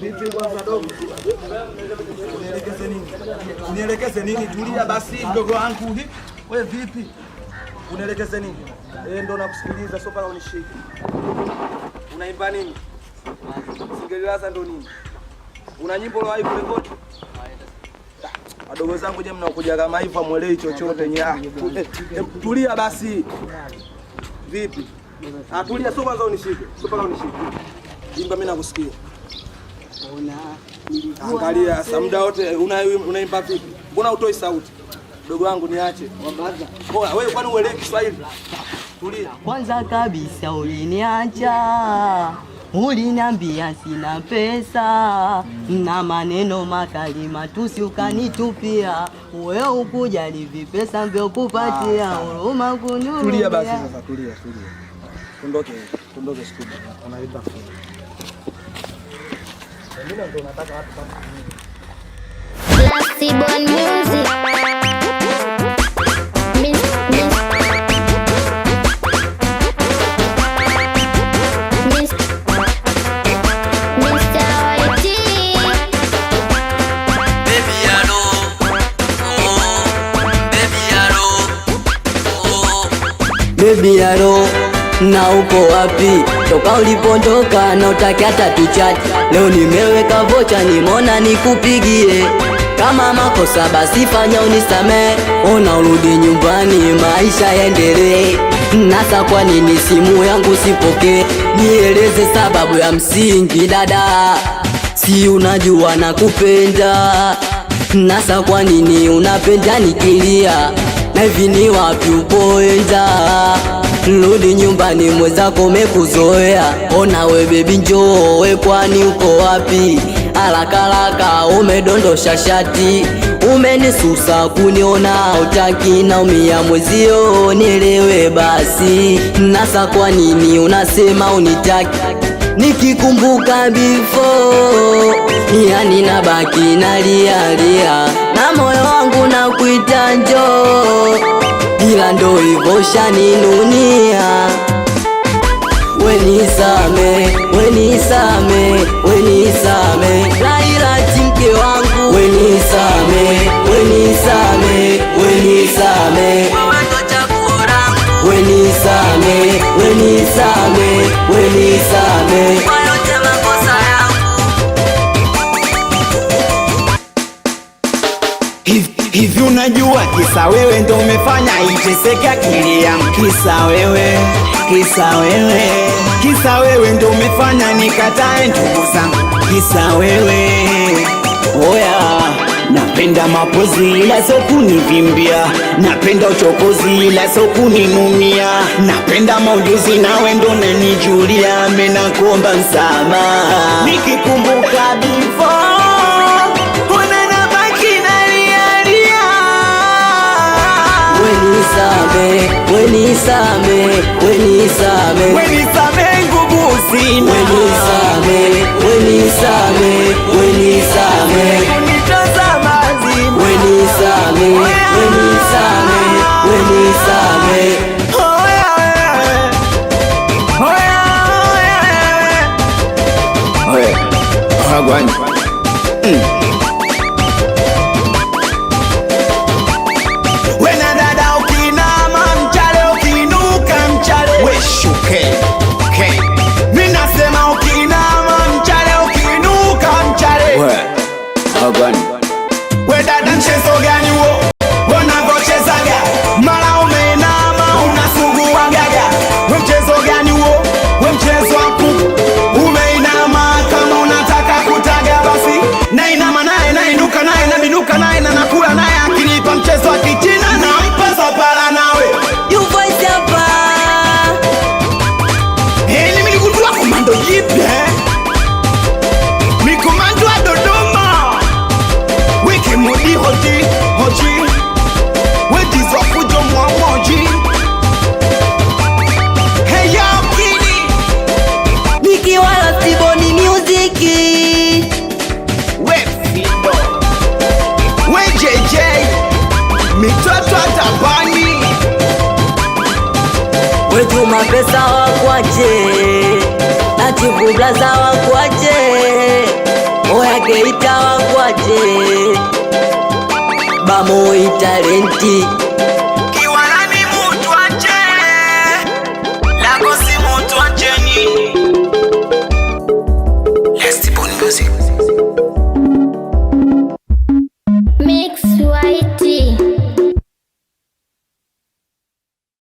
Vipi kwanza dogo? Unielekeze nini? Tulia basi mdogo wangu. Wewe vipi? Unielekeze nini? Ndio nakusikiliza, sio pala unishike. Unaimba nini? Singelilaza ndo nini? Una nyimbo la hivi rekodi? Wadogo zangu je, mnakuja kama hivi amuelewi chochote nya. Tulia basi. Vipi? Tulia, sio kwanza unishike. Sio pala unishike. Imba mimi nakusikia. Angalia sasa muda wote unaimba vipi? Mbona utoi sauti? Mdogo wangu niache. Wabaza. Wewe kwani uelewi Kiswahili? Tulia. Kwanza kabisa uliniacha. Uliniambia sina pesa na maneno makali matusi ukanitupia. Wewe ukujali vipesa mbio kupatia huruma kununia. Tulia basi sasa, tulia. Tundoke studio. Unaita phone. Mimi ndo nataka watu kama Lasibon Music. Baby yaro, na uko wapi? Toka ulipondoka na utaki hata tuchati. Leo nimeweka vocha nimeona nikupigie. Kama makosa basi fanya unisamee. Ona urudi nyumbani maisha yaendelee. Nasa kwa nini simu yangu sipokee? Nieleze sababu ya msingi dada. Si unajua nakupenda. Nasa kwa nini unapenda nikilia? Na hivi ni wapi upoenda? Rudi nyumbani mwenzako mekuzoea. Ona we baby njoo, we kwani uko wapi? Haraka umedondosha shati. Umenisusa kuniona utaki na umia mwezio. Nielewe basi. Nasa kwa nini unasema unitaki? Nikikumbuka before, yani nabaki nalia na moyo wangu na kuita njoo, ila ndo hivyo shaninunia. Wenisame Laila mke wangu. Wenisame Hivi unajua kisa wewe ndo umefanya iteseke akili yangu. Kisa wewe ndo umefanya nikatae ndugu zangu. Kisa wewe. Oya, napenda mapozi ila sio kunivimbia. Napenda uchokozi ila sio kuninunia. Napenda maujuzi nawe ndo unanijulia. Mimi nakuomba msamaha. Nikikumbuka before Wenisame nguvu sina. Unitazama zima. Wenisame Mapesa wakwache na chifu blaza wakwache. Geita wakwache Bamoi talenti